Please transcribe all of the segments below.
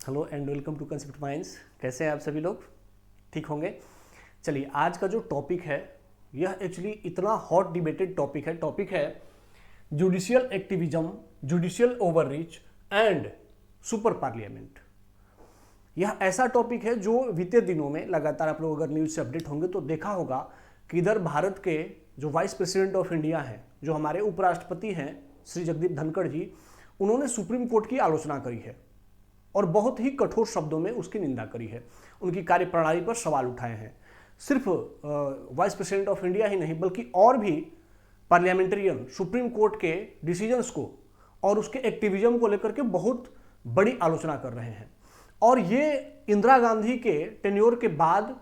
Hello and welcome to concept minds. कैसे हैं आप सभी लोग? ठीक होंगे। चलिए, आज का जो टॉपिक है यह एक्चुअली इतना हॉट डिबेटेड टॉपिक है judicial activism, judicial overreach and super parliament. यह ऐसा टॉपिक है जो बीते दिनों में लगातार आप लोग अगर न्यूज़ से अपडेट होंगे तो देखा होगा कि इधर भारत के जो वाइस प्रेसिडेंट ऑफ इंडिया हैं, जो हमारे उपराष्ट्रपति हैं श्री जगदीप धनखड़ जी, उन्होंने सुप्रीम कोर्ट की आलोचना करी है और बहुत ही कठोर शब्दों में उसकी निंदा करी है। उनकी कार्यप्रणाली पर सवाल उठाए हैं। सिर्फ वाइस प्रेसिडेंट ऑफ इंडिया ही नहीं बल्कि और भी पार्लियामेंटेरियन सुप्रीम कोर्ट के डिसीजंस को और उसके एक्टिविज्म को लेकर के बहुत बड़ी आलोचना कर रहे हैं। और ये इंदिरा गांधी के टेन्योर के बाद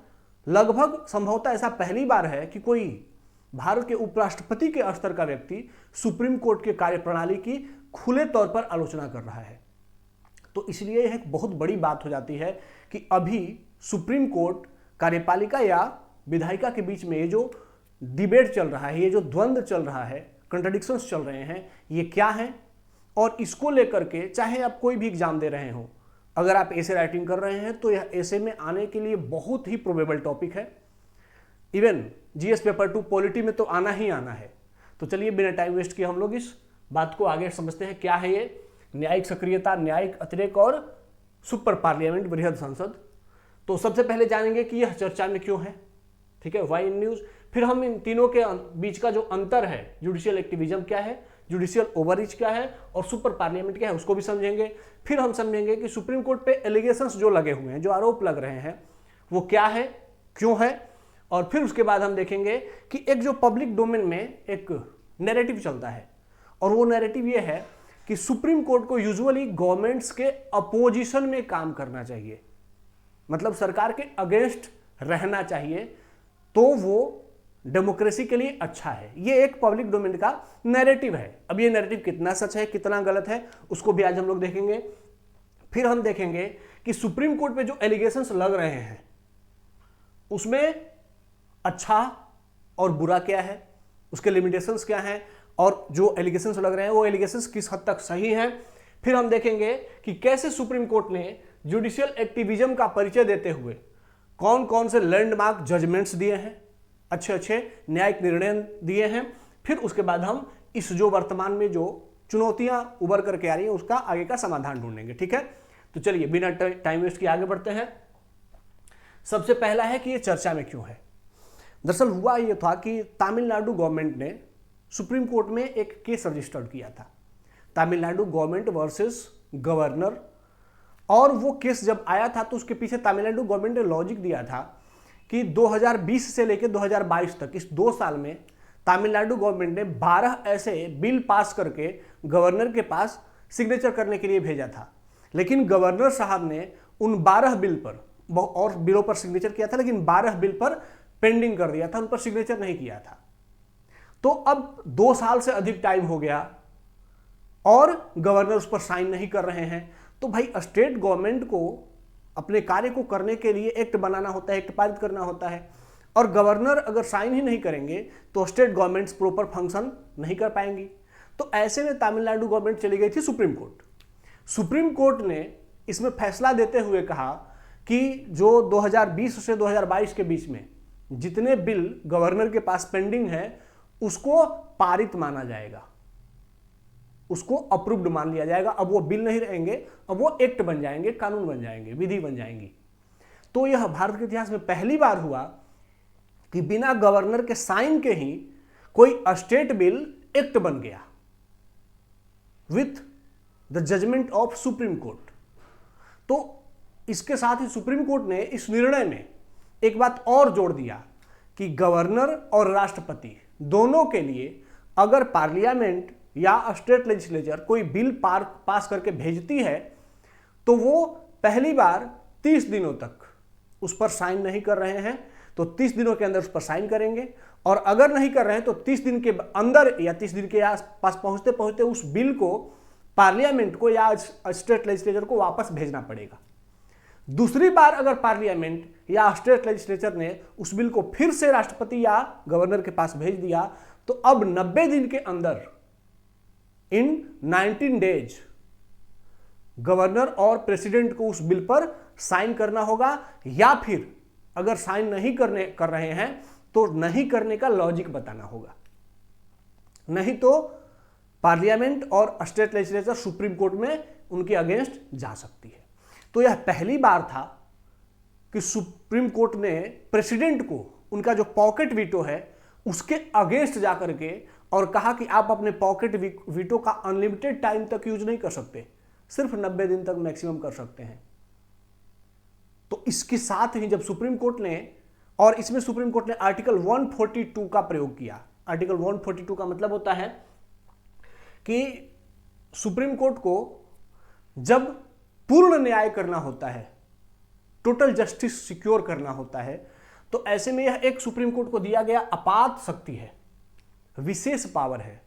लगभग संभवतः ऐसा पहली बार है कि कोई भारत के उपराष्ट्रपति के स्तर का व्यक्ति सुप्रीम कोर्ट के कार्यप्रणाली की खुले तौर पर आलोचना कर रहा है। तो इसलिए यह एक बहुत बड़ी बात हो जाती है कि अभी सुप्रीम कोर्ट कार्यपालिका या विधायिका के बीच में ये जो डिबेट चल रहा है, ये जो द्वंद्व चल रहा है, कंट्राडिक्शंस चल रहे हैं, ये क्या है। और इसको लेकर के चाहे आप कोई भी एग्जाम दे रहे हो, अगर आप ऐसे राइटिंग कर रहे हैं तो यह ऐसे में आने के लिए बहुत ही प्रोबेबल टॉपिक है। इवन जीएस पेपर 2 पॉलिटी में तो आना ही आना है। तो चलिए बिना टाइम वेस्ट किए हम लोग इस बात को आगे समझते हैं। क्या है ये न्यायिक सक्रियता, न्यायिक अतिरेक और सुपर पार्लियामेंट, बृहद संसद। तो सबसे पहले जानेंगे कि यह चर्चा में क्यों है। ठीक है, वाई इन न्यूज। फिर हम इन तीनों के बीच का जो अंतर है, जुडिशियल एक्टिविज्म क्या है, जुडिशियल ओवररीच क्या है और सुपर पार्लियामेंट क्या है, उसको भी समझेंगे। फिर हम समझेंगे कि सुप्रीम कोर्ट पे एलिगेशंस जो लगे हुए हैं, जो आरोप लग रहे हैं, वो क्या है, क्यों है। और फिर उसके बाद हम देखेंगे कि एक जो पब्लिक डोमेन में एक नैरेटिव चलता है, और वो नैरेटिव ये है कि सुप्रीम कोर्ट को यूजुअली गवर्नमेंट्स के अपोजिशन में काम करना चाहिए, मतलब सरकार के अगेंस्ट रहना चाहिए, तो वो डेमोक्रेसी के लिए अच्छा है। ये एक पब्लिक डोमेन का नैरेटिव है। अब ये नैरेटिव कितना सच है, कितना गलत है, उसको भी आज हम लोग देखेंगे। फिर हम देखेंगे कि सुप्रीम कोर्ट पे जो एलिगेशंस लग रहे हैं उसमें अच्छा और बुरा क्या है, उसके लिमिटेशंस क्या हैं, और जो एलिगेशंस लग रहे हैं वो एलिगेशंस किस हद तक सही हैं। फिर हम देखेंगे कि कैसे सुप्रीम कोर्ट ने जुडिशियल एक्टिविज्म का परिचय देते हुए कौन कौन से लैंडमार्क जजमेंट्स दिए हैं, अच्छे अच्छे न्यायिक निर्णय दिए हैं। फिर उसके बाद हम इस जो वर्तमान में जो चुनौतियां उभर करके आ रही हैं उसका आगे का समाधान ढूंढेंगे। ठीक है, तो चलिए बिना टाइम वेस्ट किए आगे बढ़ते हैं। सबसे पहला है कि ये चर्चा में क्यों है। दरअसल हुआ ये था कि तमिलनाडु गवर्नमेंट ने सुप्रीम कोर्ट में एक केस रजिस्टर्ड किया था, तमिलनाडु गवर्नमेंट वर्सेस गवर्नर। और वो केस जब आया था तो उसके पीछे तमिलनाडु गवर्नमेंट ने लॉजिक दिया था कि 2020 से लेकर 2022 तक इस 2 साल में तमिलनाडु गवर्नमेंट ने 12 ऐसे बिल पास करके गवर्नर के पास सिग्नेचर करने के लिए भेजा था। लेकिन गवर्नर साहब ने उन 12 बिल पर और बिलों पर सिग्नेचर किया था, लेकिन 12 बिल पर पेंडिंग कर दिया था, उन पर सिग्नेचर नहीं किया था। तो अब 2 साल से अधिक टाइम हो गया और गवर्नर उस पर साइन नहीं कर रहे हैं। तो भाई स्टेट गवर्नमेंट को अपने कार्य को करने के लिए एक्ट बनाना होता है, एक्ट पारित करना होता है, और गवर्नर अगर साइन ही नहीं करेंगे तो स्टेट गवर्नमेंट्स प्रॉपर फंक्शन नहीं कर पाएंगी। तो ऐसे में तमिलनाडु गवर्नमेंट चली गई थी सुप्रीम कोर्ट। सुप्रीम कोर्ट ने इसमें फैसला देते हुए कहा कि जो 2020 से 2022 के बीच में जितने बिल गवर्नर के पास पेंडिंग है उसको पारित माना जाएगा, उसको अप्रूव्ड मान लिया जाएगा। अब वो बिल नहीं रहेंगे, अब वो एक्ट बन जाएंगे, कानून बन जाएंगे, विधि बन जाएंगी। तो यह भारत के इतिहास में पहली बार हुआ कि बिना गवर्नर के साइन के ही कोई स्टेट बिल एक्ट बन गया with the judgment of supreme court. तो इसके साथ ही सुप्रीम कोर्ट ने इस निर्णय में एक बात और जोड़ दिया कि गवर्नर और राष्ट्रपति दोनों के लिए अगर पार्लियामेंट या स्टेट लेजिस्लेचर कोई बिल पास करके भेजती है तो वो पहली बार 30 दिनों तक उस पर साइन नहीं कर रहे हैं तो 30 दिनों के अंदर उस पर साइन करेंगे, और अगर नहीं कर रहे हैं तो 30 दिन के अंदर या 30 दिन के आसपास पहुंचते पहुंचते उस बिल को पार्लियामेंट को या स्टेट लेजिस्लेचर को वापस भेजना पड़ेगा। दूसरी बार अगर पार्लियामेंट या स्टेट लेजिस्लेचर ने उस बिल को फिर से राष्ट्रपति या गवर्नर के पास भेज दिया तो अब 90 दिन के अंदर, इन 19 डेज, गवर्नर और प्रेसिडेंट को उस बिल पर साइन करना होगा, या फिर अगर साइन नहीं कर रहे हैं तो नहीं करने का लॉजिक बताना होगा। नहीं तो पार्लियामेंट और स्टेट लेजिस्लेचर सुप्रीम कोर्ट में उनके अगेंस्ट जा सकती है। तो यह पहली बार था कि सुप्रीम कोर्ट ने प्रेसिडेंट को उनका जो पॉकेट वीटो है उसके अगेंस्ट जाकर के और कहा कि आप अपने पॉकेट वीटो का अनलिमिटेड टाइम तक यूज नहीं कर सकते, सिर्फ 90 दिन तक मैक्सिमम कर सकते हैं। तो इसके साथ ही जब सुप्रीम कोर्ट ने, और इसमें सुप्रीम कोर्ट ने आर्टिकल 142 का प्रयोग किया। आर्टिकल 142 का मतलब होता है कि सुप्रीम कोर्ट को जब पूर्ण न्याय करना होता है, टोटल जस्टिस सिक्योर करना होता है, तो ऐसे में यह एक सुप्रीम कोर्ट को दिया गया आपात शक्ति है, विशेष पावर है,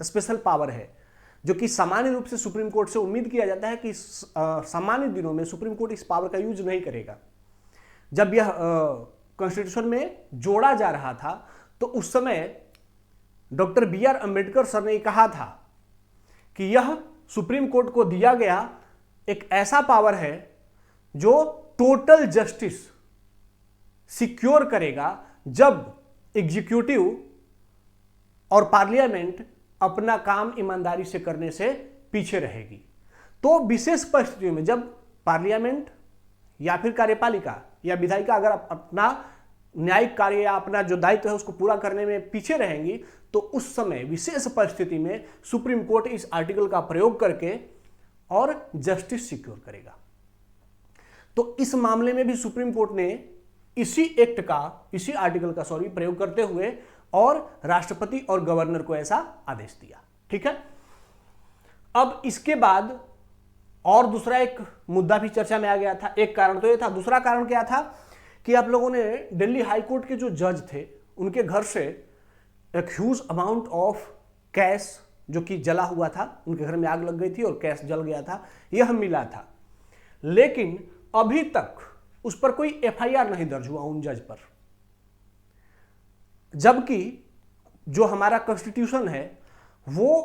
स्पेशल पावर है, जो कि सामान्य रूप से सुप्रीम कोर्ट से उम्मीद किया जाता है कि सामान्य दिनों में सुप्रीम कोर्ट इस पावर का यूज नहीं करेगा। जब यह कॉन्स्टिट्यूशन में जोड़ा जा रहा था तो उस समय डॉक्टर BR अम्बेडकर सर ने कहा था कि यह सुप्रीम कोर्ट को दिया गया एक ऐसा पावर है जो टोटल जस्टिस सिक्योर करेगा जब एग्जीक्यूटिव और पार्लियामेंट अपना काम ईमानदारी से करने से पीछे रहेगी। तो विशेष परिस्थितियों में जब पार्लियामेंट या फिर कार्यपालिका या विधायिका अगर अपना न्यायिक कार्य या अपना जो दायित्व है उसको पूरा करने में पीछे रहेंगी, तो उस समय विशेष परिस्थिति में सुप्रीम कोर्ट इस आर्टिकल का प्रयोग करके और जस्टिस सिक्योर करेगा। तो इस मामले में भी सुप्रीम कोर्ट ने इसी आर्टिकल का प्रयोग करते हुए और राष्ट्रपति और गवर्नर को ऐसा आदेश दिया। ठीक है। अब इसके बाद और दूसरा एक मुद्दा भी चर्चा में आ गया था। एक कारण तो यह था, दूसरा कारण क्या था कि आप लोगों ने दिल्ली हाई कोर्ट के जो जज थे उनके घर से एक ह्यूज अमाउंट ऑफ कैश जो कि जला हुआ था, उनके घर में आग लग गई थी और कैश जल गया था, यह मिला था। लेकिन अभी तक उस पर कोई FIR नहीं दर्ज हुआ उन जज पर, जबकि जो हमारा कॉन्स्टिट्यूशन है वो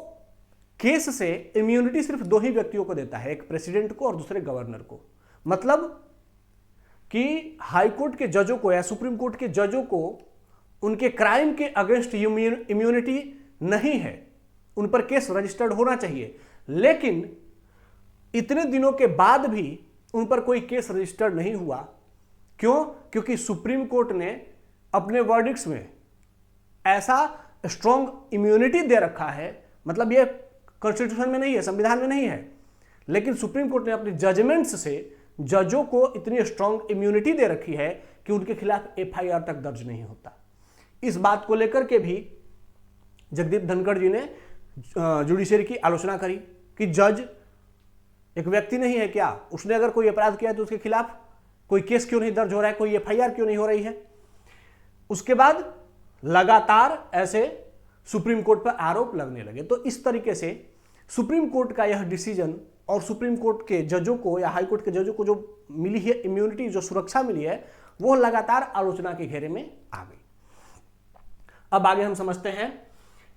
केस से इम्यूनिटी सिर्फ 2 ही व्यक्तियों को देता है, एक प्रेसिडेंट को और दूसरे गवर्नर को। मतलब कि हाई कोर्ट के जजों को या सुप्रीम कोर्ट के जजों को उनके क्राइम के अगेंस्ट इम्यूनिटी नहीं है, उन पर केस रजिस्टर्ड होना चाहिए, लेकिन इतने दिनों के बाद भी उन पर कोई केस रजिस्टर्ड नहीं हुआ। क्यों? क्योंकि सुप्रीम कोर्ट ने अपने वर्डिक्ट्स में ऐसा स्ट्रॉन्ग इम्यूनिटी दे रखा है, मतलब ये कॉन्स्टिट्यूशन में नहीं है, संविधान में नहीं है, लेकिन सुप्रीम कोर्ट ने अपने जजमेंट्स से जजों को इतनी स्ट्रॉन्ग इम्यूनिटी दे रखी है कि उनके खिलाफ FIR तक दर्ज नहीं होता। इस बात को लेकर के भी जगदीप धनखड़ जी ने जुडिशरी की आलोचना करी कि जज एक व्यक्ति नहीं है क्या, उसने अगर कोई अपराध किया है तो उसके खिलाफ कोई केस क्यों नहीं दर्ज हो रहा है, कोई FIR क्यों नहीं हो रही है। उसके बाद लगातार ऐसे सुप्रीम कोर्ट पर आरोप लगने लगे। तो इस तरीके से सुप्रीम कोर्ट का यह डिसीजन और सुप्रीम कोर्ट के जजों को या हाई कोर्ट के जजों को जो मिली है इम्यूनिटी, जो सुरक्षा मिली है, वो लगातार आलोचना के घेरे में आ गई। अब आगे हम समझते हैं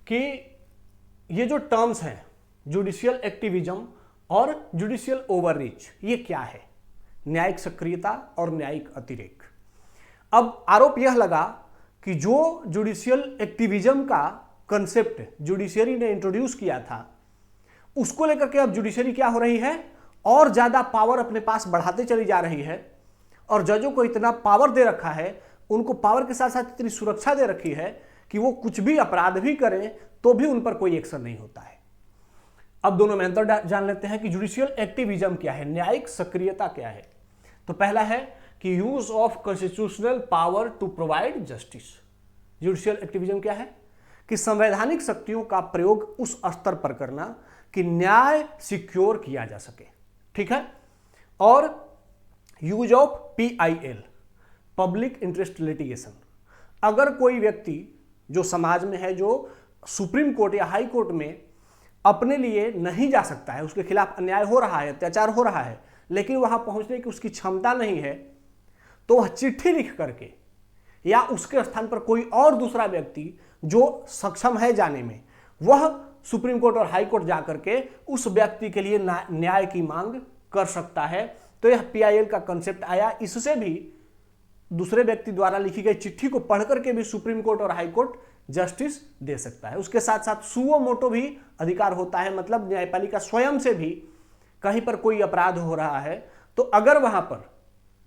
कि ये जो टर्म्स हैं जुडिशियल एक्टिविज्म और जुडिशियल ओवररीच, ये क्या है, न्यायिक सक्रियता और न्यायिक अतिरेक। अब आरोप यह लगा कि जो जुडिशियल एक्टिविज्म का कंसेप्ट जुडिशरी ने इंट्रोड्यूस किया था, उसको लेकर के अब जुडिशरी क्या हो रही है, और ज्यादा पावर अपने पास बढ़ाते चली जा रही है, और जजों को इतना पावर दे रखा है, उनको पावर के साथ साथ इतनी सुरक्षा दे रखी है कि वो कुछ भी अपराध भी करें तो भी उन पर कोई एक्शन नहीं होता है। अब दोनों में अंतर जान लेते हैं कि जुडिशियल एक्टिविज्म क्या है, न्यायिक सक्रियता क्या है। तो पहला है कि use of constitutional power to provide justice. Judicial activism क्या है कि संवैधानिक शक्तियों का प्रयोग उस स्तर पर करना कि न्याय सिक्योर किया जा सके। ठीक है। और use of PIL, public interest litigation. अगर कोई व्यक्ति जो समाज में है, जो सुप्रीम कोर्ट या हाई कोर्ट में अपने लिए नहीं जा सकता है, उसके खिलाफ अन्याय हो रहा है, अत्याचार हो रहा है, लेकिन वहां पहुंचने की उसकी क्षमता नहीं है, तो वह चिट्ठी लिख करके या उसके स्थान पर कोई और दूसरा व्यक्ति जो सक्षम है जाने में, वह सुप्रीम कोर्ट और हाई कोर्ट जाकर के उस व्यक्ति के लिए न्याय की मांग कर सकता है। तो यह पीआईएल का कंसेप्ट आया। इससे भी दूसरे व्यक्ति द्वारा लिखी गई चिट्ठी को पढ़ करके भी सुप्रीम कोर्ट और हाई कोर्ट जस्टिस दे सकता है। उसके साथ साथ सुओ मोटो भी अधिकार होता है, मतलब न्यायपालिका स्वयं से भी कहीं पर कोई अपराध हो रहा है तो अगर वहां पर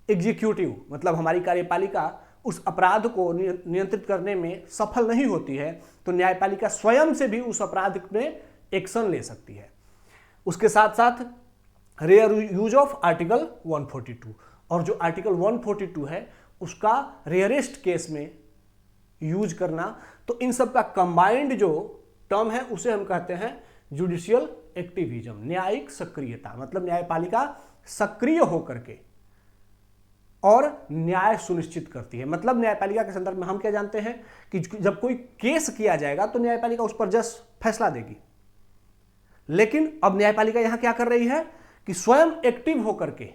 एग्जीक्यूटिव मतलब हमारी कार्यपालिका उस अपराध को नियंत्रित करने में सफल नहीं होती है तो न्यायपालिका स्वयं से भी उस अपराध में एक्शन ले सकती है। उसके साथ साथ रेयर यूज ऑफ आर्टिकल 142, और जो आर्टिकल 142 है उसका रेयरेस्ट केस में यूज करना। तो इन सब का कंबाइंड जो टर्म है उसे हम कहते हैं जुडिशियल एक्टिविज्म, न्यायिक सक्रियता। मतलब न्यायपालिका सक्रिय होकर के और न्याय सुनिश्चित करती है। मतलब न्यायपालिका के संदर्भ में हम क्या जानते हैं कि जब कोई केस किया जाएगा तो न्यायपालिका उस पर जस्ट फैसला देगी, लेकिन अब न्यायपालिका यहां क्या कर रही है कि स्वयं एक्टिव होकर के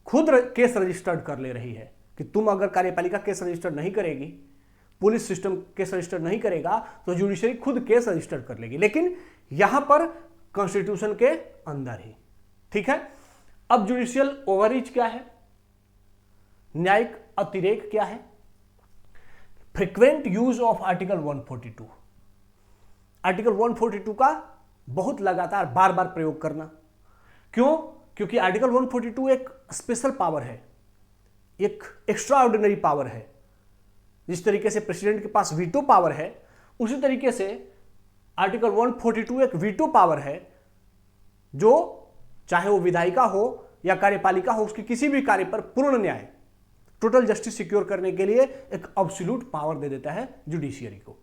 खुद केस रजिस्टर्ड कर ले रही है कि तुम अगर कार्यपालिका केस रजिस्टर नहीं करेगी, पुलिस सिस्टम केस रजिस्टर नहीं करेगा तो जुडिशरी खुद केस रजिस्टर कर लेगी, लेकिन यहां पर कॉन्स्टिट्यूशन के अंदर ही। ठीक है, अब जुडिशियल ओवररीच क्या है, न्यायिक अतिरेक क्या है। Frequent use of article 142, article 142 का बहुत लगातार बार बार प्रयोग करना। क्यों? क्योंकि आर्टिकल 142 एक स्पेशल पावर है, एक एक्स्ट्रा ऑर्डिनरी पावर है। जिस तरीके से प्रेसिडेंट के पास वीटो पावर है उसी तरीके से आर्टिकल 142 एक वीटो पावर है, जो चाहे वो विधायिका हो या कार्यपालिका हो, उसकी किसी भी कार्य पर पूर्ण न्याय, टोटल जस्टिस सिक्योर करने के लिए एक एब्सोल्यूट पावर दे देता है जुडिशियरी को।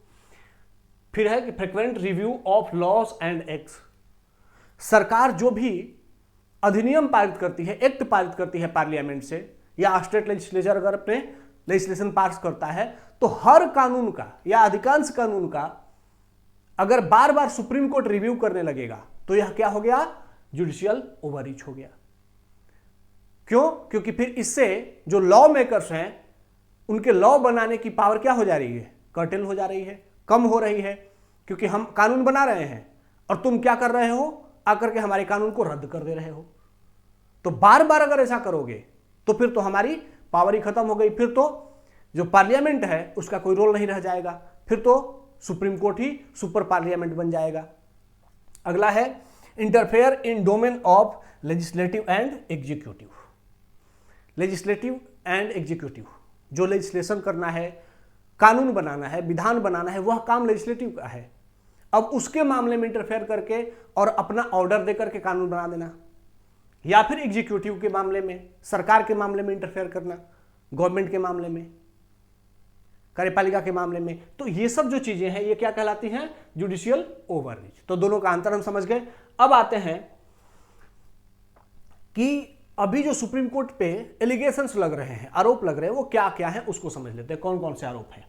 फिर है कि frequent review of laws and acts. सरकार जो भी अधिनियम पारित करती है, एक्ट पारित करती है पार्लियामेंट से, या स्टेट लेजिस्लेचर अगर अपने लेजिस्लेशन पास करता है, तो हर कानून का या अधिकांश कानून का अगर बार बार सुप्रीम कोर्ट रिव्यू करने लगेगा तो यह क्या हो गया, जुडिशियल ओवररीच हो गया। क्यों? क्योंकि फिर इससे जो लॉ मेकर्स हैं उनके लॉ बनाने की पावर क्या हो जा रही है, कर्टेल हो जा रही है, कम हो रही है। क्योंकि हम कानून बना रहे हैं और तुम क्या कर रहे हो, आकर के हमारे कानून को रद्द कर दे रहे हो। तो बार बार अगर ऐसा करोगे तो फिर तो हमारी पावर ही खत्म हो गई, फिर तो जो पार्लियामेंट है उसका कोई रोल नहीं रह जाएगा, फिर तो सुप्रीम कोर्ट ही सुपर पार्लियामेंट बन जाएगा। अगला है interfere in domain of legislative and executive. Legislative and executive, जो लेजिस्लेशन करना है, कानून बनाना है, विधान बनाना है, वह काम लेजिस्लेटिव का है। अब उसके मामले में इंटरफेयर करके और अपना ऑर्डर देकर के कानून बना देना, या फिर एग्जीक्यूटिव के मामले में, सरकार के मामले में इंटरफेयर करना, गवर्नमेंट के मामले में, कार्यपालिका के मामले में, तो ये सब जो चीजें हैं ये क्या कहलाती हैं, जुडिशियल ओवररीच। तो दोनों का अंतर हम समझ गए। अब आते हैं कि अभी जो सुप्रीम कोर्ट पे एलिगेशंस लग रहे हैं, आरोप लग रहे हैं, वो क्या क्या है उसको समझ लेते हैं, कौन कौन से आरोप हैं।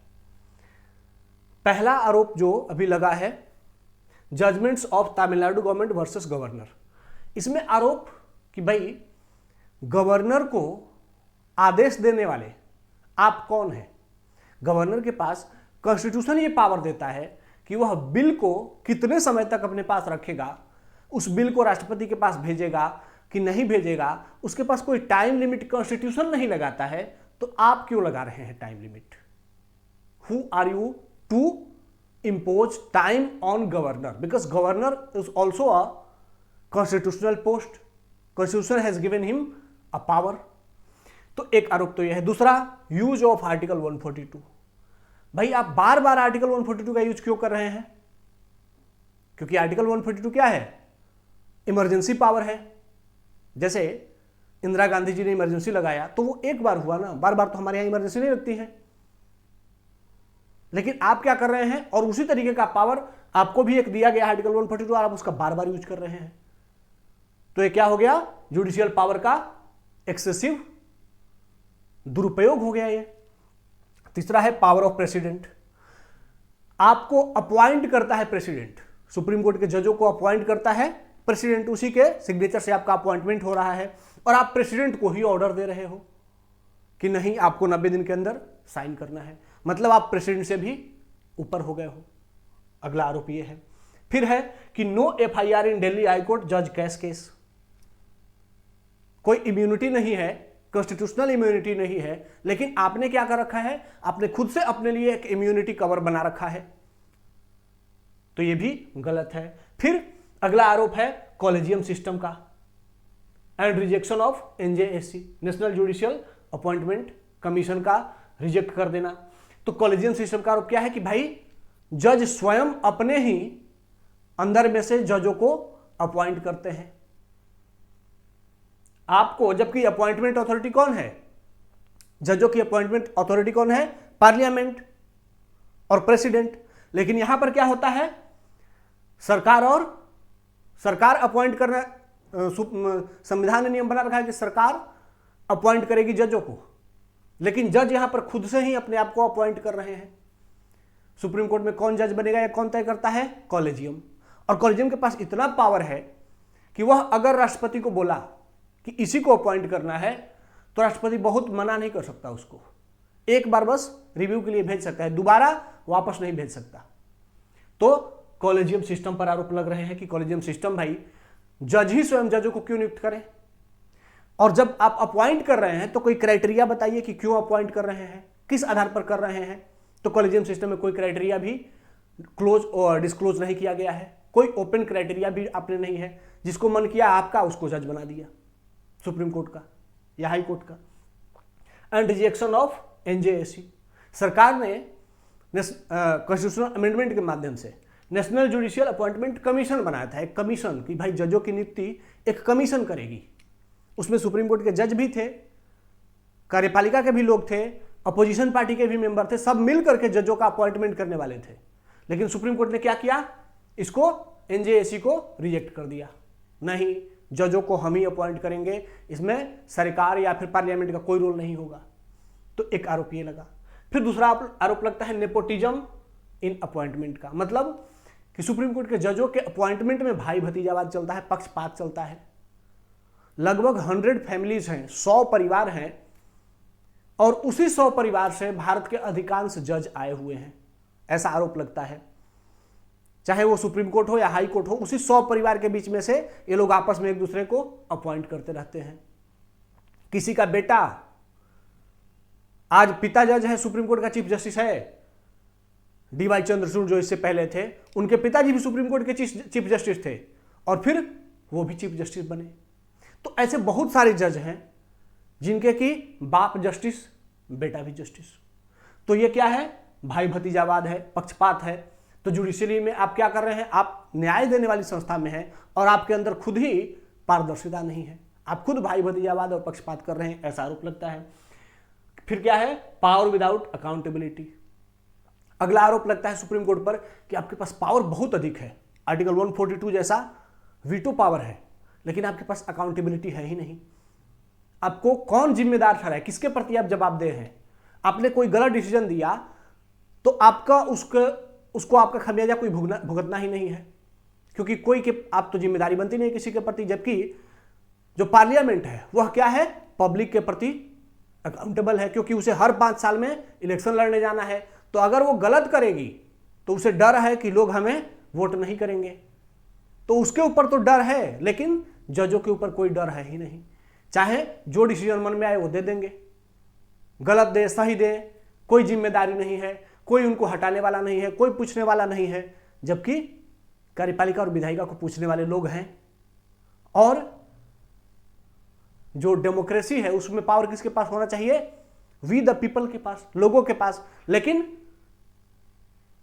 पहला आरोप जो अभी लगा है, judgements of Tamil Nadu government versus governor. इसमें आरोप कि भाई गवर्नर को आदेश देने वाले आप कौन हैं। गवर्नर के पास कॉन्स्टिट्यूशन ये पावर देता है कि वह बिल को कितने समय तक अपने पास रखेगा, उस बिल को राष्ट्रपति के पास भेजेगा कि नहीं भेजेगा, उसके पास कोई टाइम लिमिट कॉन्स्टिट्यूशन नहीं लगाता है। तो आप क्यों लगा रहे हैं time limit? Who are you to impose time on governor? Because governor is also a constitutional post. Constitution has given him a power. तो एक आरोप तो यह है। दूसरा, यूज ऑफ आर्टिकल 142। भाई आप बार बार आर्टिकल 142 का यूज क्यों कर रहे हैं? क्योंकि आर्टिकल 142 क्या है, इमरजेंसी पावर है। जैसे इंदिरा गांधी जी ने इमरजेंसी लगाया तो वो एक बार हुआ ना, बार बार तो हमारे यहां इमरजेंसी नहीं लगती है। लेकिन आप क्या कर रहे हैं, और उसी तरीके का पावर आपको भी एक दिया गया आर्टिकल 142 और आप उसका बार बार यूज कर रहे हैं। तो ये क्या हो गया, जुडिशियल पावर का एक्सेसिव दुरुपयोग हो गया ये। तीसरा है पावर ऑफ प्रेसिडेंट। आपको अपॉइंट करता है प्रेसिडेंट, सुप्रीम कोर्ट के जजों को अपॉइंट करता है प्रेसिडेंट, उसी के सिग्नेचर से आपका अपॉइंटमेंट हो रहा है और आप प्रेसिडेंट को ही ऑर्डर दे रहे हो कि नहीं आपको 90 दिन के अंदर साइन करना है। मतलब आप प्रेसिडेंट से भी ऊपर हो गए हो। अगला आरोप ये है। फिर है कि नो एफआईआर इन दिल्ली हाईकोर्ट जज कैश केस। कोई इम्यूनिटी नहीं है, कॉन्स्टिट्यूशनल इम्यूनिटी नहीं है, लेकिन आपने क्या कर रखा है, आपने खुद से अपने लिए एक इम्यूनिटी कवर बना रखा है, तो यह भी गलत है। फिर अगला आरोप है कॉलेजियम सिस्टम का end rejection of NJSC, national judicial appointment commission का रिजेक्ट कर देना। तो कॉलेजियम सिस्टम का आरोप क्या है कि भाई जज स्वयं अपने ही अंदर में से जजों को अपॉइंट करते हैं आपको, जबकि अपॉइंटमेंट अथॉरिटी कौन है, जजों की अपॉइंटमेंट अथॉरिटी कौन है, पार्लियामेंट और प्रेसिडेंट। लेकिन यहां पर क्या होता है, सरकार अपॉइंट करना, संविधान ने नियम बना रखा है कि सरकार अपॉइंट करेगी जजों को, लेकिन जज यहां पर खुद से ही अपने आप को अपॉइंट कर रहे हैं। सुप्रीम कोर्ट में कौन जज बनेगा या कौन तय करता है, कॉलेजियम। और कॉलेजियम के पास इतना पावर है कि वह अगर राष्ट्रपति को बोला कि इसी को अपॉइंट करना है तो राष्ट्रपति बहुत मना नहीं कर सकता, उसको एक बार बस रिव्यू के लिए भेज सकता है, दोबारा वापस नहीं भेज सकता। तो कॉलेजियम सिस्टम पर आरोप लग रहे हैं कि कॉलेजियम सिस्टम भाई जज ही स्वयं जजों को क्यों नियुक्त करें, और जब आप अपॉइंट कर रहे हैं तो कोई क्राइटेरिया बताइए कि क्यों अपॉइंट कर रहे हैं, किस आधार पर कर रहे हैं। तो कॉलेजियम सिस्टम में कोई क्राइटेरिया भी क्लोज और डिस्क्लोज नहीं किया गया है, कोई ओपन क्राइटेरिया भी आपने नहीं है, जिसको मन किया आपका उसको जज बना दिया, सुप्रीम कोर्ट का या हाई कोर्ट का। एंड रिजेक्शन ऑफ एनजेएससी, सरकार ने कॉन्स्टिट्यूशनल अमेंडमेंट के माध्यम से नेशनल जुडिशियल अपॉइंटमेंट कमीशन बनाया था, एक कमीशन कि भाई जजों की नियुक्ति एक कमीशन करेगी। उसमें सुप्रीम कोर्ट के जज भी थे, कार्यपालिका के भी लोग थे, अपोजिशन पार्टी के भी मेंबर थे, सब मिल करके जजों का अपॉइंटमेंट करने वाले थे। लेकिन सुप्रीम कोर्ट ने क्या किया, इसको एनजेएससी को रिजेक्ट कर दिया, नहीं जजों को हम ही अपॉइंट करेंगे, इसमें सरकार या फिर पार्लियामेंट का कोई रोल नहीं होगा। तो एक आरोप ये लगा। फिर दूसरा आरोप लगता है नेपोटिज्म इन अपॉइंटमेंट का, मतलब कि सुप्रीम कोर्ट के जजों के अपॉइंटमेंट में भाई भतीजावाद चलता है, पक्षपात चलता है। लगभग 100 फैमिलीज हैं, 100 परिवार हैं, और उसी 100 परिवार से भारत के अधिकांश जज आए हुए हैं, ऐसा आरोप लगता है। चाहे वो सुप्रीम कोर्ट हो या हाई कोर्ट हो, उसी 100 परिवार के बीच में से ये लोग आपस में एक दूसरे को अपॉइंट करते रहते हैं। किसी का बेटा आज पिता जज है, सुप्रीम कोर्ट का चीफ जस्टिस है, डीवाई चंद्रचूड़ जो इससे पहले थे, उनके पिताजी भी सुप्रीम कोर्ट के चीफ जस्टिस थे, और फिर वो भी चीफ जस्टिस बने। तो ऐसे बहुत सारे जज हैं जिनके कि बाप जस्टिस, बेटा भी जस्टिस। तो ये क्या है, भाई भतीजावाद है, पक्षपात है। तो जुडिशरी में आप क्या कर रहे हैं, आप न्याय देने वाली संस्था में हैं और आपके अंदर खुद ही पारदर्शिता नहीं है, आप खुद भाई भतीजावाद और पक्षपात कर रहे हैं, ऐसा आरोप लगता है। फिर क्या है, पावर विदाउट अकाउंटेबिलिटी। अगला आरोप लगता है सुप्रीम कोर्ट पर कि आपके पास पावर बहुत अधिक है, आर्टिकल 142 जैसा वीटो पावर है, लेकिन आपके पास अकाउंटेबिलिटी है ही नहीं। आपको कौन जिम्मेदार ठहराए, किसके प्रति आप जवाबदेह हैं। आपने कोई गलत डिसीजन दिया तो आपका उसको आपका खमियाजा कोई भुगतना ही नहीं है, क्योंकि कोई के आप तो जिम्मेदारी बनती नहीं किसी के प्रति। जबकि जो पार्लियामेंट है वह क्या है, पब्लिक के प्रति अकाउंटेबल है, क्योंकि उसे हर 5 साल में इलेक्शन लड़ने जाना है। तो अगर वो गलत करेगी तो उसे डर है कि लोग हमें वोट नहीं करेंगे, तो उसके ऊपर तो डर है, लेकिन जजों के ऊपर कोई डर है ही नहीं। चाहे जो डिसीजन मन में आए वो दे देंगे, गलत दे सही दे, कोई जिम्मेदारी नहीं है, कोई उनको हटाने वाला नहीं है, कोई पूछने वाला नहीं है। जबकि कार्यपालिका और विधायिका को पूछने वाले लोग हैं, और जो डेमोक्रेसी है उसमें पावर किसके पास होना चाहिए, वी द पीपल के पास, लोगों के पास। लेकिन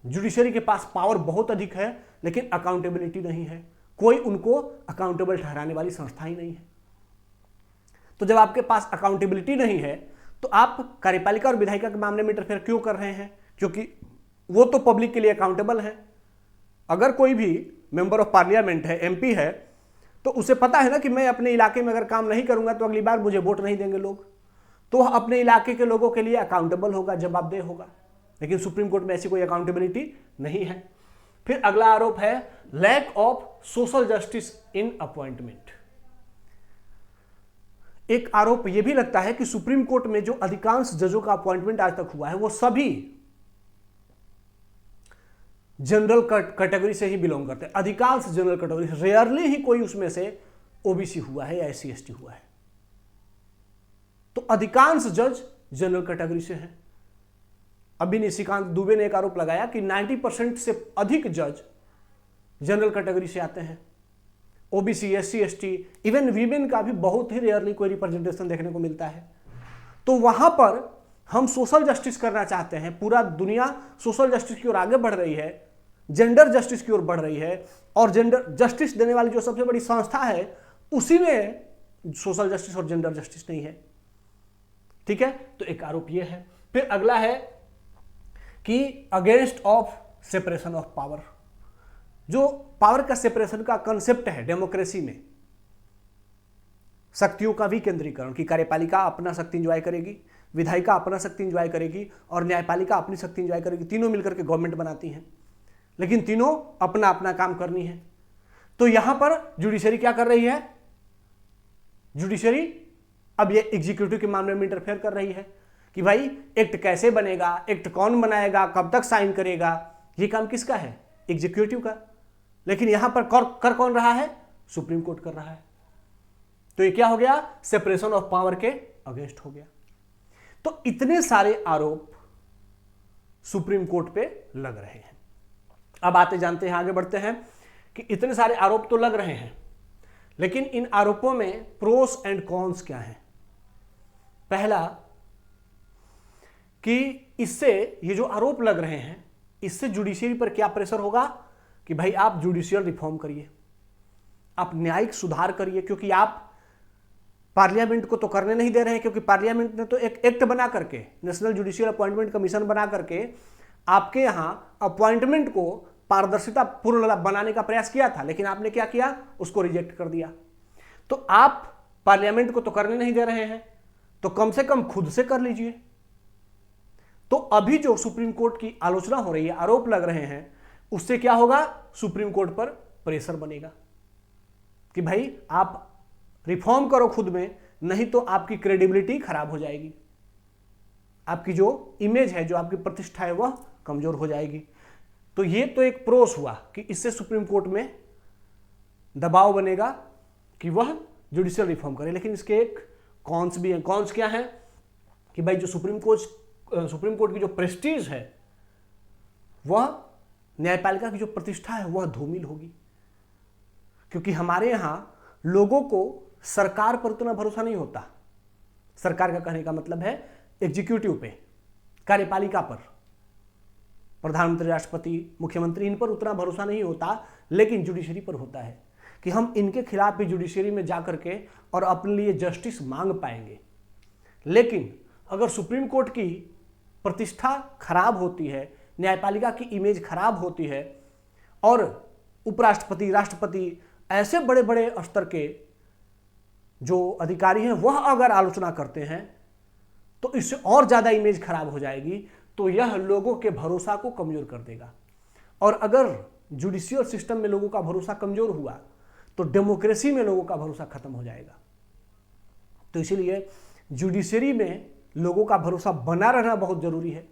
जुडिशरी के पास पावर बहुत अधिक है, लेकिन अकाउंटेबिलिटी नहीं है, कोई उनको अकाउंटेबल ठहराने वाली संस्था ही नहीं है। तो जब आपके पास अकाउंटेबिलिटी नहीं है तो आप कार्यपालिका और विधायिका के मामले में इंटरफेयर क्यों कर रहे हैं, क्योंकि वो तो पब्लिक के लिए अकाउंटेबल है। अगर कोई भी मेंबर ऑफ पार्लियामेंट है, एमपी है, तो उसे पता है ना कि मैं अपने इलाके में अगर काम नहीं करूंगा तो अगली बार मुझे वोट नहीं देंगे लोग, तो वह अपने इलाके के लोगों के लिए अकाउंटेबल होगा, जवाबदेह होगा। लेकिन सुप्रीम कोर्ट में ऐसी कोई अकाउंटेबिलिटी नहीं है। फिर अगला आरोप है lack of social justice in appointment. एक आरोप यह भी लगता है कि सुप्रीम कोर्ट में जो अधिकांश जजों का अपॉइंटमेंट आज तक हुआ है वो सभी जनरल कैटेगरी से ही बिलोंग करते हैं, अधिकांश जनरल कैटेगरी, रेयरली ही कोई उसमें से ओबीसी हुआ है या एससी एसटी हुआ है। तो अधिकांश जज जनरल कैटेगरी से हैं। अभी निशिकांत दुबे ने एक आरोप लगाया कि 90% से अधिक जज जनरल कैटेगरी से आते हैं। OBC, SC ST, even women का भी बहुत ही रेयरली कोई रिप्रेजेंटेशन देखने को मिलता है। तो वहां पर हम सोशल जस्टिस करना चाहते हैं, पूरा दुनिया सोशल जस्टिस की ओर आगे बढ़ रही है, जेंडर जस्टिस की ओर बढ़ रही है, और जेंडर जस्टिस देने वाली जो सबसे बड़ी संस्था है उसी में सोशल जस्टिस और जेंडर जस्टिस नहीं है। ठीक है, तो एक आरोप यह है। फिर अगला है कि against of separation of power, जो पावर का सेपरेशन का कंसेप्ट है डेमोक्रेसी में, शक्तियों का विकेंद्रीकरण, की कार्यपालिका अपना शक्ति इंजॉय करेगी, विधायिका अपना शक्ति इंजॉय करेगी और न्यायपालिका अपनी शक्ति इंजॉय करेगी। तीनों मिलकर के गवर्नमेंट बनाती हैं, लेकिन तीनों अपना अपना काम करनी है। तो यहां पर जुडिशरी क्या कर रही है? जुडिशरी अब ये एग्जीक्यूटिव के मामले में इंटरफेयर कर रही है कि भाई एक्ट कैसे बनेगा, एक्ट कौन बनाएगा, कब तक साइन करेगा, ये काम किसका है? एग्जीक्यूटिव का। लेकिन यहां पर कर कौन रहा है? सुप्रीम कोर्ट कर रहा है। तो ये क्या हो गया? सेपरेशन ऑफ पावर के अगेंस्ट हो गया। तो इतने सारे आरोप सुप्रीम कोर्ट पे लग रहे हैं। अब आते जानते हैं, आगे बढ़ते हैं कि इतने सारे आरोप तो लग रहे हैं, लेकिन इन आरोपों में प्रोस एंड कॉन्स क्या हैं? पहला कि इससे ये जो आरोप लग रहे हैं इससे जुडिशरी पर क्या प्रेशर होगा कि भाई आप जुडिशियल रिफॉर्म करिए, आप न्यायिक सुधार करिए, क्योंकि आप पार्लियामेंट को तो करने नहीं दे रहे हैं, क्योंकि पार्लियामेंट ने तो एक एक्ट बना करके, नेशनल जुडिशियल अपॉइंटमेंट कमीशन बना करके आपके यहां अपॉइंटमेंट को पारदर्शिता पूर्ण बनाने का प्रयास किया था, लेकिन आपने क्या किया? उसको रिजेक्ट कर दिया। तो आप पार्लियामेंट को तो करने नहीं दे रहे हैं, तो कम से कम खुद से कर लीजिए। तो अभी जो सुप्रीम कोर्ट की आलोचना हो रही है, आरोप लग रहे हैं, उससे क्या होगा? सुप्रीम कोर्ट पर प्रेशर बनेगा कि भाई आप रिफॉर्म करो खुद में, नहीं तो आपकी क्रेडिबिलिटी खराब हो जाएगी, आपकी जो इमेज है, जो आपकी प्रतिष्ठा है, वह कमजोर हो जाएगी। तो ये तो एक प्रोस हुआ कि इससे सुप्रीम कोर्ट में दबाव बनेगा कि वह जुडिशियल रिफॉर्म करे। लेकिन इसके एक कॉन्स भी हैं। कॉन्स क्या है कि भाई जो सुप्रीम कोर्ट की जो प्रेस्टीज है, वह न्यायपालिका की जो प्रतिष्ठा है वह धूमिल होगी, क्योंकि हमारे यहां लोगों को सरकार पर उतना भरोसा नहीं होता। सरकार का कहने का मतलब है एग्जीक्यूटिव पे, कार्यपालिका पर, प्रधानमंत्री, राष्ट्रपति, मुख्यमंत्री, इन पर उतना भरोसा नहीं होता, लेकिन जुडिशरी पर होता है कि हम इनके खिलाफ भी जुडिशरी में जाकर के और अपने लिए जस्टिस मांग पाएंगे। लेकिन अगर सुप्रीम कोर्ट की प्रतिष्ठा खराब होती है, न्यायपालिका की इमेज खराब होती है, और उपराष्ट्रपति, राष्ट्रपति, ऐसे बड़े बड़े स्तर के जो अधिकारी हैं वह अगर आलोचना करते हैं, तो इससे और ज्यादा इमेज खराब हो जाएगी। तो यह लोगों के भरोसा को कमजोर कर देगा, और अगर जुडिशियल सिस्टम में लोगों का भरोसा कमजोर हुआ तो डेमोक्रेसी में लोगों का भरोसा खत्म हो जाएगा। तो इसीलिए जुडिशरी में लोगों का भरोसा बना रहना बहुत जरूरी है,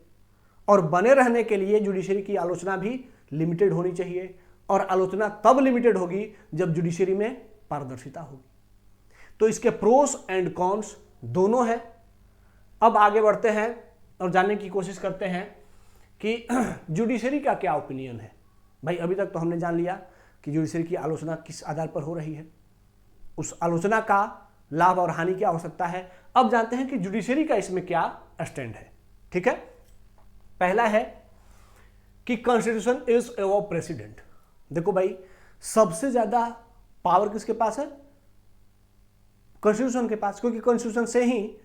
और बने रहने के लिए जुडिशरी की आलोचना भी लिमिटेड होनी चाहिए, और आलोचना तब लिमिटेड होगी जब जुडिशरी में पारदर्शिता होगी। तो इसके प्रोस एंड कॉन्स दोनों हैं। अब आगे बढ़ते हैं और जानने की कोशिश करते हैं कि जुडिशरी का क्या ओपिनियन है। भाई अभी तक तो हमने जान लिया कि जुडिशरी की आलोचना किस आधार पर हो रही है, उस आलोचना का लाभ और हानि क्या हो सकता है। अब जानते हैं कि जुडिशरी का इसमें क्या स्टैंड है। ठीक है, पहला है कि कॉन्स्टिट्यूशन इज अबव प्रेसिडेंट। देखो भाई, सबसे ज्यादा पावर किसके पास है? कॉन्स्टिट्यूशन के पास, क्योंकि कॉन्स्टिट्यूशन से ही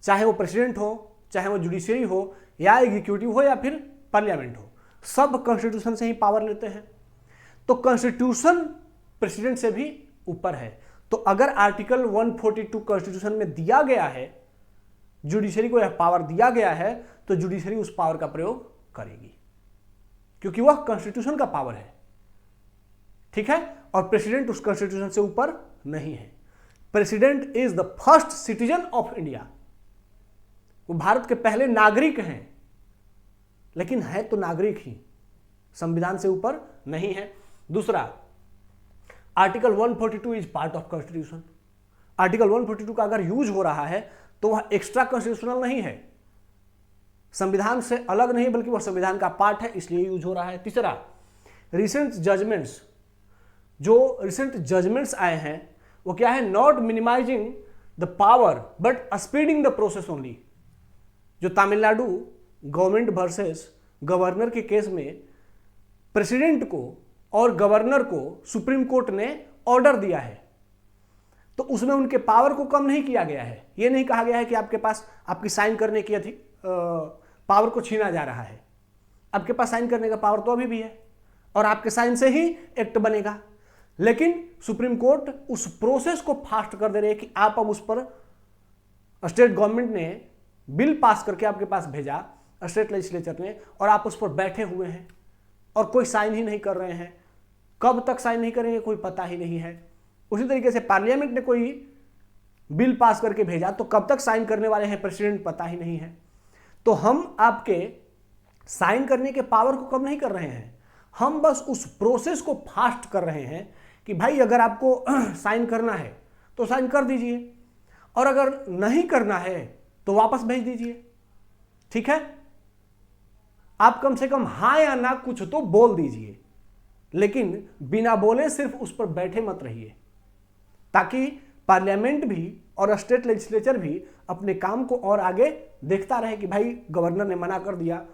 चाहे वो प्रेसिडेंट हो, चाहे वो जुडिशरी हो, या एग्जीक्यूटिव हो, या फिर पार्लियामेंट हो, सब कॉन्स्टिट्यूशन से ही पावर लेते हैं। तो कॉन्स्टिट्यूशन प्रेसिडेंट से भी ऊपर है। तो अगर आर्टिकल 142 कॉन्स्टिट्यूशन में दिया गया है, जुडिशरी को यह पावर दिया गया है, तो जुडिशरी उस पावर का प्रयोग करेगी, क्योंकि वह कॉन्स्टिट्यूशन का पावर है। ठीक है, और प्रेसिडेंट उस कॉन्स्टिट्यूशन से ऊपर नहीं है। President is the first citizen of India. वो भारत के पहले नागरिक हैं, लेकिन है तो नागरिक ही, संविधान से ऊपर नहीं है। दूसरा, article 142 is part of constitution. Article 142 का अगर यूज हो रहा है तो वह एक्स्ट्रा कॉन्स्टिट्यूशनल नहीं है, संविधान से अलग नहीं बल्कि वह संविधान का पार्ट है, इसलिए यूज हो रहा है। तीसरा, रिसेंट जजमेंट्स, जो रिसेंट जजमेंट्स आए हैं वो क्या है, not minimizing the power but speeding the process only. जो तमिलनाडु गवर्नमेंट वर्सेस गवर्नर के केस में प्रेसिडेंट को और गवर्नर को सुप्रीम कोर्ट ने ऑर्डर दिया है, तो उसमें उनके पावर को कम नहीं किया गया है। यह नहीं कहा गया है कि आपके पास आपकी साइन करने की पावर को छीना जा रहा है। आपके पास साइन करने का पावर तो अभी भी है और आपके साइन से ही एक्ट बनेगा, लेकिन सुप्रीम कोर्ट उस प्रोसेस को फास्ट कर दे रही है कि आप अब उस पर, स्टेट गवर्नमेंट ने बिल पास करके आपके पास भेजा स्टेट लेजिस्लेचर ने, और आप उस पर बैठे हुए हैं और कोई साइन ही नहीं कर रहे हैं। कब तक साइन नहीं करेंगे कोई पता ही नहीं है। उसी तरीके से पार्लियामेंट ने कोई बिल पास करके भेजा तो कब तक साइन करने वाले हैं प्रेसिडेंट पता ही नहीं है। तो हम आपके साइन करने के पावर को कम नहीं कर रहे हैं, हम बस उस प्रोसेस को फास्ट कर रहे हैं कि भाई अगर आपको साइन करना है तो साइन कर दीजिए, और अगर नहीं करना है तो वापस भेज दीजिए। ठीक है, आप कम से कम हाँ या ना कुछ तो बोल दीजिए, लेकिन बिना बोले सिर्फ उस पर बैठे मत रहिए, ताकि पार्लियामेंट भी और स्टेट लेजिस्लेचर भी अपने काम को और आगे देखता रहे कि भाई गवर्नर ने मना कर दिया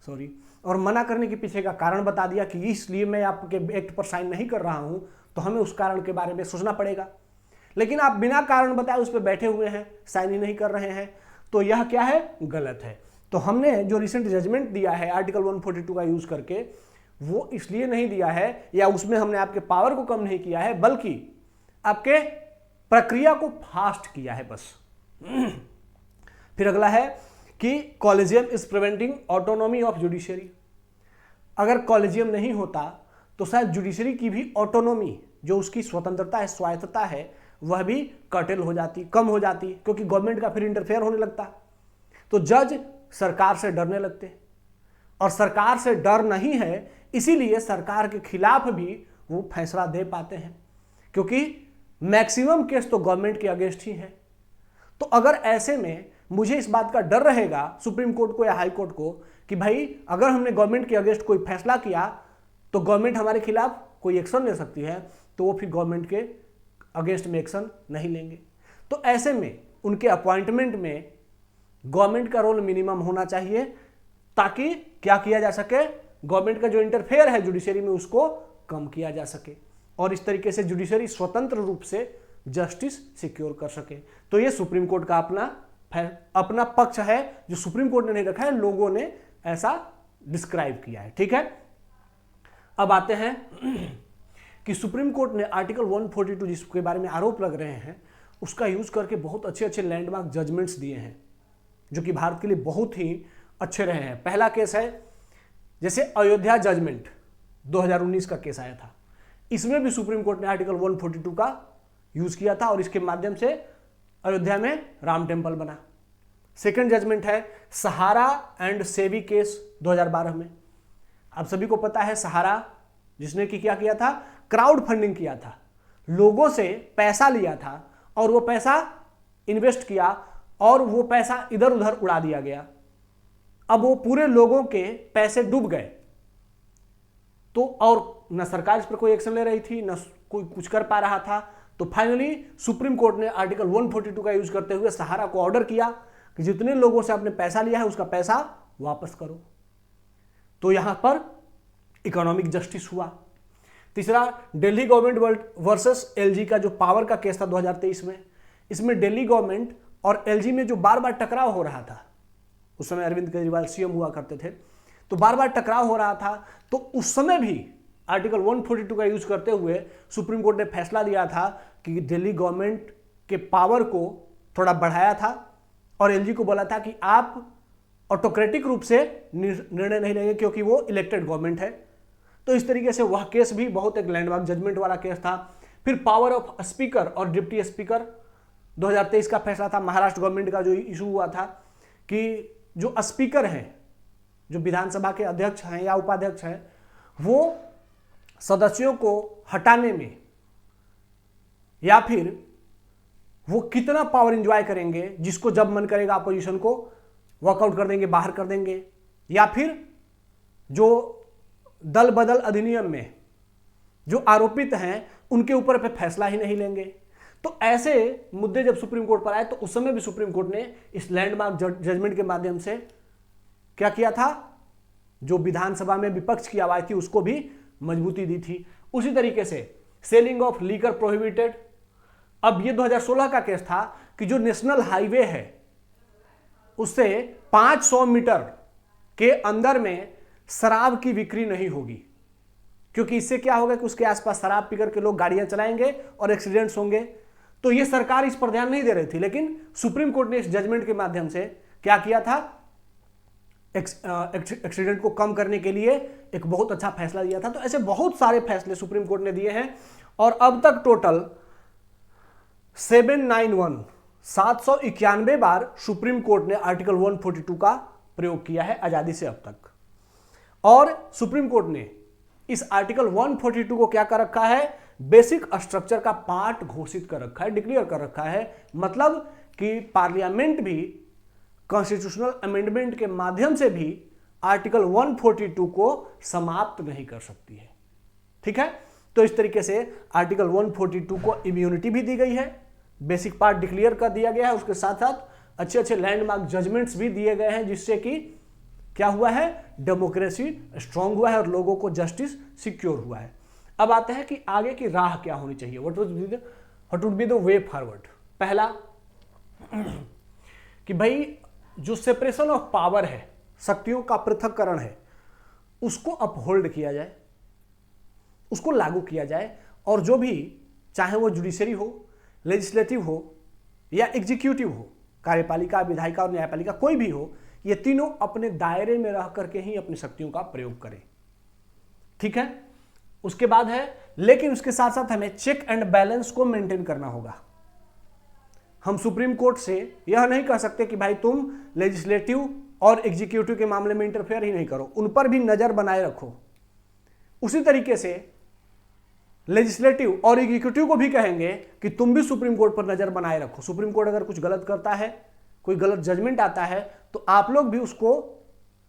सॉरी, और मना करने के पीछे का कारण बता दिया कि इसलिए मैं आपके एक्ट पर साइन नहीं कर रहा हूं, तो हमें उस कारण के बारे में सोचना पड़ेगा। लेकिन आप बिना कारण बताए उस पर बैठे हुए हैं, साइन ही नहीं कर रहे हैं, तो यह क्या है, गलत है। तो हमने जो रिसेंट जजमेंट दिया है आर्टिकल 142 का यूज करके, वो इसलिए नहीं दिया है या उसमें हमने आपके पावर को कम नहीं किया है, बल्कि आपके प्रक्रिया को फास्ट किया है बस। फिर अगला है कि collegium is preventing autonomy of judiciary. अगर कॉलेजियम नहीं होता तो शायद जुडिशरी की भी ऑटोनॉमी, जो उसकी स्वतंत्रता है, स्वायत्तता है, वह भी कर्टेल हो जाती, कम हो जाती, क्योंकि गवर्नमेंट का फिर इंटरफेयर होने लगता। तो जज सरकार से डरने लगते, और सरकार से डर नहीं है, इसीलिए सरकार के खिलाफ भी वो फैसला दे पाते हैं, क्योंकि मैक्सिमम केस तो गवर्नमेंट के अगेंस्ट ही है। तो अगर ऐसे में मुझे इस बात का डर रहेगा सुप्रीम कोर्ट को या हाई कोर्ट को कि भाई अगर हमने गवर्नमेंट के अगेंस्ट कोई फैसला किया तो गवर्नमेंट हमारे खिलाफ कोई एक्शन ले सकती है, तो वो फिर गवर्नमेंट के अगेंस्ट में एक्शन नहीं लेंगे। तो ऐसे में उनके अपॉइंटमेंट में गवर्नमेंट का रोल मिनिमम होना चाहिए, ताकि क्या किया जा सके, गवर्नमेंट का जो इंटरफेयर है जुडिशरी में उसको कम किया जा सके, और इस तरीके से जुडिशरी स्वतंत्र रूप से जस्टिस सिक्योर कर सके। तो ये सुप्रीम कोर्ट का अपना पक्ष है, जो सुप्रीम कोर्ट ने नहीं रखा है, लोगों ने ऐसा डिस्क्राइब किया है। ठीक है, अब आते हैं कि सुप्रीम कोर्ट ने आर्टिकल 142 जिसके बारे में आरोप लग रहे हैं, उसका यूज करके बहुत अच्छे अच्छे लैंडमार्क जजमेंट्स दिए हैं, जो कि भारत के लिए बहुत ही अच्छे रहे हैं। पहला केस है जैसे अयोध्या जजमेंट 2019 का केस आया था, इसमें भी सुप्रीम कोर्ट ने आर्टिकल 142 का यूज किया था और इसके माध्यम से अयोध्या में राम टेम्पल बना। सेकंड जजमेंट है सहारा एंड सेवी केस 2012 में। आप सभी को पता है सहारा जिसने कि क्या किया था, क्राउड फंडिंग किया था, लोगों से पैसा लिया था और वो पैसा इन्वेस्ट किया और वो पैसा इधर उधर उड़ा दिया गया। अब वो पूरे लोगों के पैसे डूब गए, तो और न सरकार इस पर कोई एक्शन ले रही थी, न कोई कुछ कर पा रहा था। तो फाइनली सुप्रीम कोर्ट ने आर्टिकल 142 का यूज करते हुए सहारा को ऑर्डर किया कि जितने लोगों से आपने पैसा लिया है उसका पैसा वापस करो। तो यहां पर इकोनॉमिक जस्टिस हुआ। तीसरा, दिल्ली गवर्नमेंट वर्सेस एलजी का जो पावर का केस था 2023 में, इसमें दिल्ली गवर्नमेंट और एलजी में जो बार बार टकराव हो रहा था, उस समय अरविंद केजरीवाल सीएम हुआ करते थे, तो बार बार टकराव हो रहा था, तो उस समय भी आर्टिकल 142 का यूज करते हुए सुप्रीम कोर्ट ने फैसला दिया था कि दिल्ली गवर्नमेंट के पावर को थोड़ा बढ़ाया था और एलजी को बोला था कि आप ऑटोक्रेटिक रूप से निर्णय नहीं लेंगे क्योंकि वो इलेक्टेड गवर्नमेंट है। तो इस तरीके से वह केस भी बहुत एक लैंडमार्क जजमेंट वाला केस था। फिर पावर ऑफ स्पीकर और डिप्टी स्पीकर 2023 का फैसला था। महाराष्ट्र गवर्नमेंट का जो इशू हुआ था कि जो स्पीकर हैं, जो विधानसभा के अध्यक्ष हैं या उपाध्यक्ष हैं, वो सदस्यों को हटाने में या फिर वो कितना पावर एंजॉय करेंगे, जिसको जब मन करेगा अपोजिशन को वॉकआउट कर देंगे, बाहर कर देंगे, या फिर जो दल बदल अधिनियम में जो आरोपित हैं उनके ऊपर पे फैसला ही नहीं लेंगे। तो ऐसे मुद्दे जब सुप्रीम कोर्ट पर आए तो उस समय भी सुप्रीम कोर्ट ने इस लैंडमार्क जजमेंट के माध्यम से क्या किया था, जो विधानसभा में विपक्ष की आवाज थी उसको भी मजबूती दी थी। उसी तरीके से सेलिंग ऑफ लीकर प्रोहिबिटेड। अब ये 2016 का केस था कि जो नेशनल हाईवे है उससे 500 मीटर के अंदर में शराब की बिक्री नहीं होगी, क्योंकि इससे क्या होगा कि उसके आसपास शराब पीकर के लोग गाड़ियां चलाएंगे और एक्सीडेंट्स होंगे। तो ये सरकार इस पर ध्यान नहीं दे रही थी, लेकिन सुप्रीम कोर्ट ने इस जजमेंट के माध्यम से क्या किया था, एक्सीडेंट को कम करने के लिए एक बहुत अच्छा फैसला दिया था। तो ऐसे बहुत सारे फैसले सुप्रीम कोर्ट ने दिए हैं और अब तक टोटल 791 बार सुप्रीम कोर्ट ने आर्टिकल 142 का प्रयोग किया है आजादी से अब तक। और सुप्रीम कोर्ट ने इस आर्टिकल 142 को क्या कर रखा है, बेसिक स्ट्रक्चर का पार्ट घोषित कर रखा है, डिक्लेयर कर रखा है। मतलब कि पार्लियामेंट भी कॉन्स्टिट्यूशनल अमेंडमेंट के माध्यम से भी आर्टिकल 142 को समाप्त नहीं कर सकती है। ठीक है, तो इस तरीके से आर्टिकल 142 को इम्यूनिटी भी दी गई है, बेसिक पार्ट डिक्लेयर कर दिया गया है, उसके साथ साथ अच्छे अच्छे लैंडमार्क जजमेंट्स भी दिए गए हैं, जिससे कि क्या हुआ है, डेमोक्रेसी स्ट्रांग हुआ है और लोगों को जस्टिस सिक्योर हुआ है। अब आते हैं कि आगे की राह क्या होनी चाहिए, what would be the way forward. पहला कि भाई जो सेपरेशन ऑफ पावर है, शक्तियों का पृथक्करण है, उसको अपहोल्ड किया जाए, उसको लागू किया जाए, और जो भी चाहे वो जुडिशरी हो, लेजिस्लेटिव हो या एग्जीक्यूटिव हो, कार्यपालिका, विधायिका और न्यायपालिका, कोई भी हो, ये तीनों अपने दायरे में रह करके ही अपनी शक्तियों का प्रयोग करें। ठीक है, उसके बाद है, लेकिन उसके साथ साथ हमें चेक एंड बैलेंस को मेंटेन करना होगा। हम सुप्रीम कोर्ट से यह नहीं कह सकते कि भाई तुम लेजिस्लेटिव और एग्जीक्यूटिव के मामले में इंटरफेयर ही नहीं करो, उन पर भी नजर बनाए रखो। उसी तरीके से लेजिस्लेटिव और एग्जीक्यूटिव को भी कहेंगे कि तुम भी सुप्रीम कोर्ट पर नजर बनाए रखो। सुप्रीम कोर्ट अगर कुछ गलत करता है, कोई गलत जजमेंट आता है, तो आप लोग भी उसको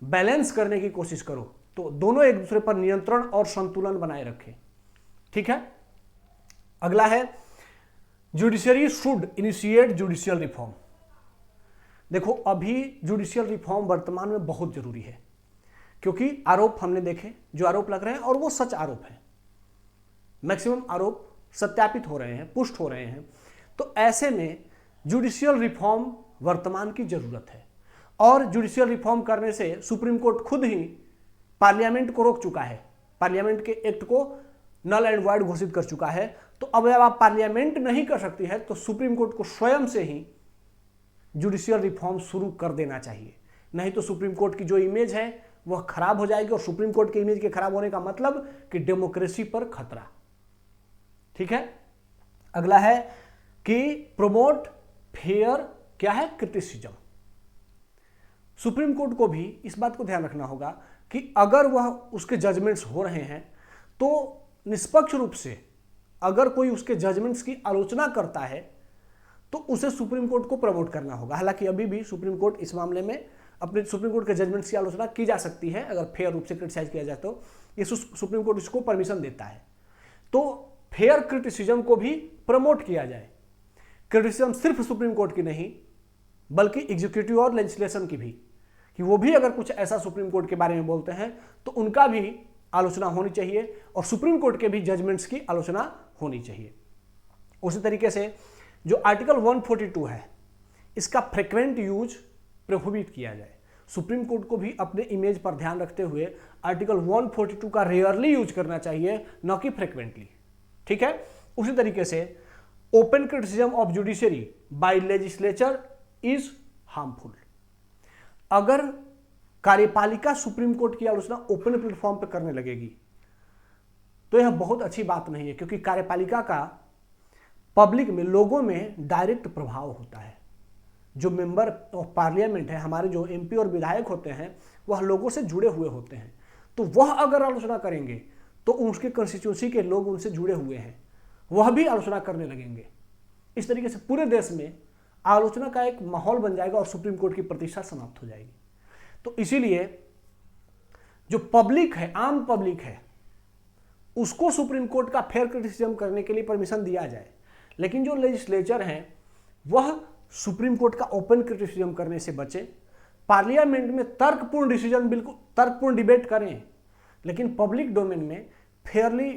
बैलेंस करने की कोशिश करो, तो दोनों एक दूसरे पर नियंत्रण और संतुलन बनाए रखें। ठीक है, अगला है judiciary should initiate judicial reform. देखो, अभी जुडिशियल रिफॉर्म वर्तमान में बहुत जरूरी है, क्योंकि आरोप हमने देखे, जो आरोप लग रहे हैं और वो सच आरोप है, मैक्सिमम आरोप सत्यापित हो रहे हैं, पुष्ट हो रहे हैं। तो ऐसे में जुडिशियल रिफॉर्म वर्तमान की जरूरत है, और जुडिशियल रिफॉर्म करने से सुप्रीम कोर्ट खुद ही पार्लियामेंट को रोक चुका है, पार्लियामेंट के एक्ट को नल एंड वॉइड घोषित कर चुका है। तो अब जब आप पार्लियामेंट नहीं कर सकती है, तो सुप्रीम कोर्ट को स्वयं से ही जुडिशियल रिफॉर्म शुरू कर देना चाहिए, नहीं तो सुप्रीम कोर्ट की जो इमेज है वह खराब हो जाएगी, और सुप्रीम कोर्ट की इमेज के खराब होने का मतलब कि डेमोक्रेसी पर खतरा। ठीक है, अगला है कि प्रोमोट फेयर क्या है, क्रिटिसिज्म। सुप्रीम कोर्ट को भी इस बात को ध्यान रखना होगा कि अगर वह उसके जजमेंट्स हो रहे हैं तो निष्पक्ष रूप से अगर कोई उसके जजमेंट्स की आलोचना करता है तो उसे सुप्रीम कोर्ट को प्रमोट करना होगा। हालांकि अभी भी सुप्रीम कोर्ट इस मामले में अपने सुप्रीम कोर्ट के जजमेंट्स की आलोचना की जा सकती है, अगर फेयर रूप से क्रिटिसाइज किया जाए तो ये सुप्रीम कोर्ट इसको परमिशन देता है। तो फेयर क्रिटिसिज्म को भी प्रमोट किया जाए। क्रिटिसिज्म सिर्फ सुप्रीम कोर्ट की नहीं, बल्कि एग्जीक्यूटिव और लेजिस्लेशन की भी, कि वो भी अगर कुछ ऐसा सुप्रीम कोर्ट के बारे में बोलते हैं तो उनका भी आलोचना होनी चाहिए, और सुप्रीम कोर्ट के भी जजमेंट्स की आलोचना होनी चाहिए। उसी तरीके से जो आर्टिकल 142 है, इसका फ्रिक्वेंट यूज प्रोहिबिट किया जाए। सुप्रीम कोर्ट को भी अपने इमेज पर ध्यान रखते हुए आर्टिकल 142 का रेयरली यूज करना चाहिए, न कि फ्रिक्वेंटली। ठीक है, उसी तरीके से open criticism of judiciary by legislature is harmful. अगर कार्यपालिका सुप्रीम कोर्ट की आलोचना ओपन प्लेटफॉर्म पर करने लगेगी तो यह बहुत अच्छी बात नहीं है, क्योंकि कार्यपालिका का पब्लिक में, लोगों में डायरेक्ट प्रभाव होता है। जो मेंबर ऑफ पार्लियामेंट है, हमारे जो एमपी और विधायक होते हैं, वह लोगों से जुड़े हुए होते हैं। तो वह अगर आलोचना करेंगे तो उसके कंस्टिट्यूंसी के लोग उनसे जुड़े हुए हैं, वह भी आलोचना करने लगेंगे। इस तरीके से पूरे देश में आलोचना का एक माहौल बन जाएगा और सुप्रीम कोर्ट की प्रतिष्ठा समाप्त हो जाएगी। तो इसीलिए जो पब्लिक है, आम पब्लिक है, उसको सुप्रीम कोर्ट का फेयर क्रिटिसिज्म करने के लिए परमिशन दिया जाए, लेकिन जो लेजिस्लेचर हैं वह सुप्रीम कोर्ट का ओपन क्रिटिसिज्म करने से बचे। पार्लियामेंट में तर्कपूर्ण डिसीजन, बिल्कुल तर्कपूर्ण डिबेट करें, लेकिन पब्लिक डोमेन में फेयरली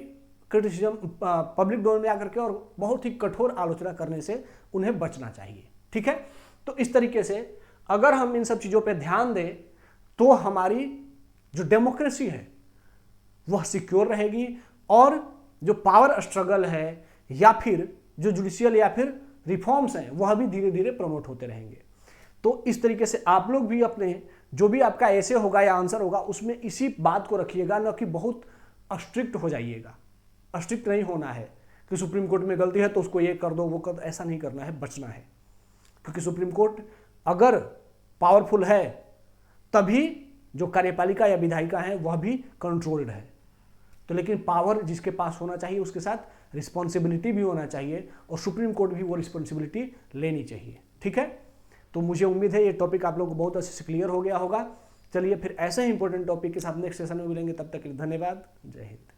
क्रिटिसिज्म, पब्लिक डोमेन में आकर के और बहुत ही कठोर आलोचना करने से उन्हें बचना चाहिए। ठीक है, तो इस तरीके से अगर हम इन सब चीज़ों पे ध्यान दें तो हमारी जो डेमोक्रेसी है वह सिक्योर रहेगी, और जो पावर स्ट्रगल है या फिर जो जुडिशियल या फिर रिफॉर्म्स हैं वह भी धीरे धीरे प्रमोट होते रहेंगे। तो इस तरीके से आप लोग भी अपने जो भी आपका ऐसे होगा या आंसर होगा उसमें इसी बात को रखिएगा, ना कि बहुत स्ट्रिक्ट हो जाइएगा। स्ट्रिक्ट नहीं होना है कि सुप्रीम कोर्ट में गलती है तो उसको ये कर दो वो कर दो, ऐसा नहीं करना है, बचना है। क्योंकि सुप्रीम कोर्ट अगर पावरफुल है तभी जो कार्यपालिका या विधायिका है वह भी कंट्रोल्ड है। तो लेकिन पावर जिसके पास होना चाहिए उसके साथ रिस्पॉन्सिबिलिटी भी होना चाहिए, और सुप्रीम कोर्ट भी वो रिस्पॉन्सिबिलिटी लेनी चाहिए। ठीक है, तो मुझे उम्मीद है ये टॉपिक आप लोगों को बहुत अच्छे से क्लियर हो गया होगा। चलिए फिर ऐसे ही इंपॉर्टेंट टॉपिक के साथ नेक्स्ट सेशन में मिलेंगे, तब तक के लिए धन्यवाद। जय हिंद।